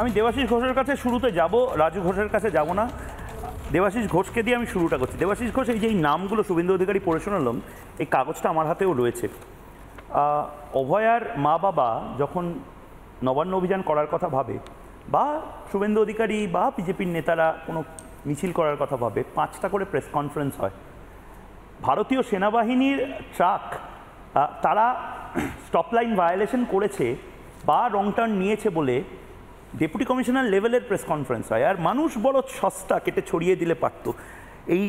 আমি দেবাশিস ঘোষের কাছে শুরুতে যাব, রাজু ঘোষের কাছে যাব না। দেবাশিস ঘোষকে দিয়ে আমি শুরুটা করছি। দেবাশিস ঘোষ, এই যে এই নামগুলো শুভেন্দু অধিকারী পড়ে শোনালাম, এই কাগজটা আমার হাতেও রয়েছে। অভয়ার মা বাবা যখন নবান্ন অভিযান করার কথা ভাবে, বা শুভেন্দু অধিকারী বা বিজেপির নেতারা কোনো মিছিল করার কথা ভাবে, 5টা করে প্রেস কনফারেন্স হয়। ভারতীয় সেনাবাহিনীর ট্রাক তারা স্টপ লাইন ভায়োলেশন করেছে বা রং টার্ন নিয়েছে বলে ডেপুটি কমিশনার লেভেলের প্রেস কনফারেন্স হয়। আর মানুষ বড় সস্তা, কেটে ছড়িয়ে দিলে পারত। এই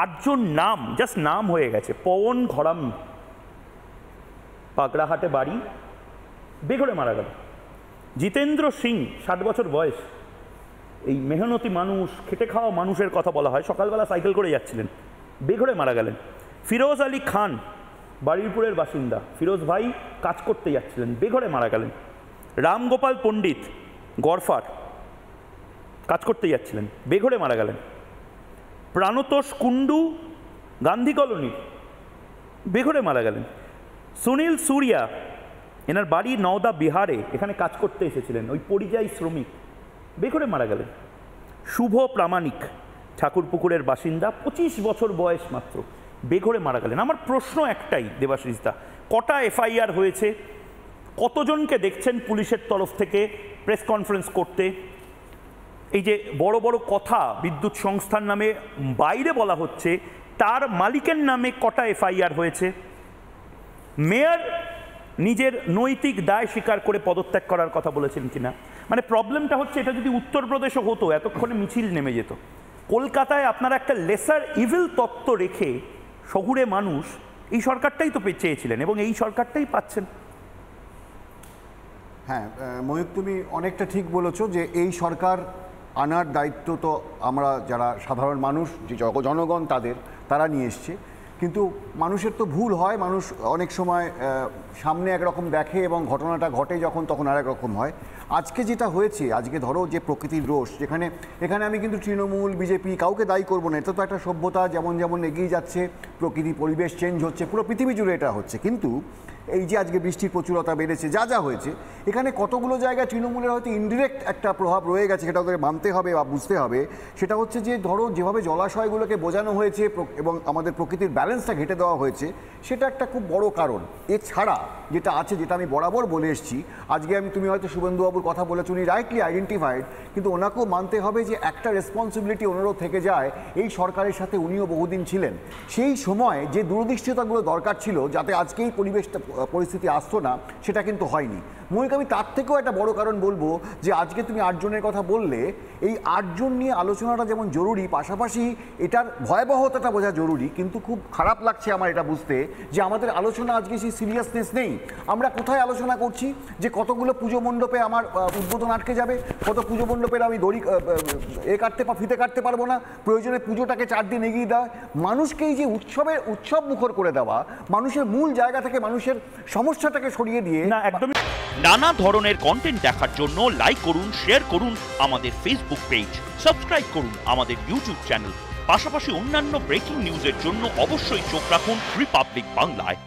8জন নাম জাস্ট নাম হয়ে গেছে। পবন ঘরাম, পাগড়াহাটে বাড়ি, বেঘরে মারা গেল। জিতেন্দ্র সিং, 60 বছর বয়স, এই মেহনতি মানুষ, খেটে খাওয়া মানুষের কথা বলা হয়, সকালবেলা সাইকেল করে যাচ্ছিলেন, বেঘরে মারা গেলেন। ফিরোজ আলী খান, বারুইপুরের বাসিন্দা, ফিরোজ ভাই কাজ করতে যাচ্ছিলেন, বেঘরে মারা গেলেন। রামগোপাল পণ্ডিত, গড়ফার, কাজ করতে যাচ্ছিলেন, বেঘরে মারা গেলেন। প্রাণতোষ কুণ্ডু, গান্ধী কলোনি, বেঘরে মারা গেলেন। সুনীল সুরিয়া, এনার বাড়ি নওদা বিহারে, এখানে কাজ করতে এসেছিলেন, ওই পরিযায়ী শ্রমিক, বেঘরে মারা গেলেন। শুভ প্রামাণিক, ঠাকুরপুকুরের বাসিন্দা, 25 বছর বয়স মাত্র, বেঘরে মারা গেলেন। আমার প্রশ্ন একটাই দেবাশিসদা, কটা এফআইআর হয়েছে? কতজনকে দেখছেন পুলিশের তরফ থেকে প্রেস কনফারেন্স করতে? এই যে বড় বড় কথা বিদ্যুৎ সংস্থার নামে বাইরে বলা হচ্ছে, তার মালিকের নামে কটা এফআইআর হয়েছে? মেয়র নিজের নৈতিক দায় স্বীকার করে পদত্যাগ করার কথা বলেছেন কিনা? মানে প্রবলেমটা হচ্ছে, এটা যদি উত্তরপ্রদেশও হতো এতক্ষণে মিছিল নেমে যেত। কলকাতায় আপনারা একটা লেসার ইভিল তত্ত্ব রেখে শহুরে মানুষ, এই সরকারটাই তো চেয়েছিলেন এবং এই সরকারটাই পাচ্ছেন। হ্যাঁ ময়ূক, তুমি অনেকটা ঠিক বলেছো যে এই সরকার আনার দায়িত্ব তো আমরা যারা সাধারণ মানুষ, যে জনগণ তারা নিয়ে এসছে। কিন্তু মানুষের তো ভুল হয়, মানুষ অনেক সময় সামনে একরকম দেখে এবং ঘটনাটা ঘটে যখন, তখন আরেক রকম হয়। আজকে যেটা হয়েছে, আজকে ধরো যে প্রকৃতির রোষ, এখানে আমি কিন্তু তৃণমূল বিজেপি কাউকে দায়ী করবো না। এটা তো একটা সভ্যতা, যেমন যেমন এগিয়ে যাচ্ছে প্রকৃতি, পরিবেশ চেঞ্জ হচ্ছে, পুরো পৃথিবী জুড়ে এটা হচ্ছে। কিন্তু এই যে আজকে বৃষ্টির প্রচুরতা বেড়েছে, যা হয়েছে, এখানে কতগুলো জায়গায় তৃণমূলের হয়তো ইনডিরেক্ট একটা প্রভাব রয়ে গেছে, সেটা ওদের মানতে হবে বা বুঝতে হবে। সেটা হচ্ছে যে ধরো যেভাবে জলাশয়গুলোকে বোঝানো হয়েছে এবং আমাদের প্রকৃতির ব্যালেন্সটা ঘেটে দেওয়া হয়েছে, সেটা একটা খুব বড় কারণ। এছাড়া যেটা আছে, যেটা আমি বরাবর বলে এসেছি, আজকে তুমি হয়তো শুভেন্দুবাবুর কথা বলেছ, উনি রাইটলি আইডেন্টিফাইড, কিন্তু ওনাকেও মানতে হবে যে একটা রেসপন্সিবিলিটি ওনারও থেকে যায়। এই সরকারের সাথে উনিও বহুদিন ছিলেন, সেই সময় যে দূরদৃষ্টিতাগুলো দরকার ছিল যাতে আজকে এই পরিস্থিতি আসতো না, সেটা কিন্তু হয়নি। মৌলিক আমি তার থেকেও একটা বড় কারণ বলবো যে আজকে তুমি 8 জনের কথা বললে, এই 8 জন নিয়ে আলোচনাটা যেমন জরুরি, পাশাপাশি এটার ভয়াবহতাটা বোঝা জরুরি। কিন্তু খুব খারাপ লাগছে আমার এটা বুঝতে যে আমাদের আলোচনা আজকে সেই সিরিয়াসনেস নেই। আমরা কোথায় আলোচনা করছি যে কতগুলো পুজো মণ্ডপে আমার উদ্বোধন আটকে যাবে, কত পুজো মণ্ডপের আমি দড়ি ফিতে কাটতে পারবো না, প্রয়োজনে পুজোটাকে 4 দিন এগিয়ে দেওয়া, মানুষকে এই যে উৎসব মুখর করে দেওয়া, মানুষের মূল জায়গা থেকে মানুষের সমস্যাটাকে সরিয়ে দিয়ে না, একদমই। নানা ধরনের কন্টেন্ট দেখার জন্য লাইক করুন, শেয়ার করুন আমাদের ফেসবুক পেজ, সাবস্ক্রাইব করুন আমাদের ইউটিউব চ্যানেল। পাশাপাশি অন্যান্য ব্রেকিং নিউজের জন্য অবশ্যই চোখ রাখুন রিপাবলিক বাংলায়।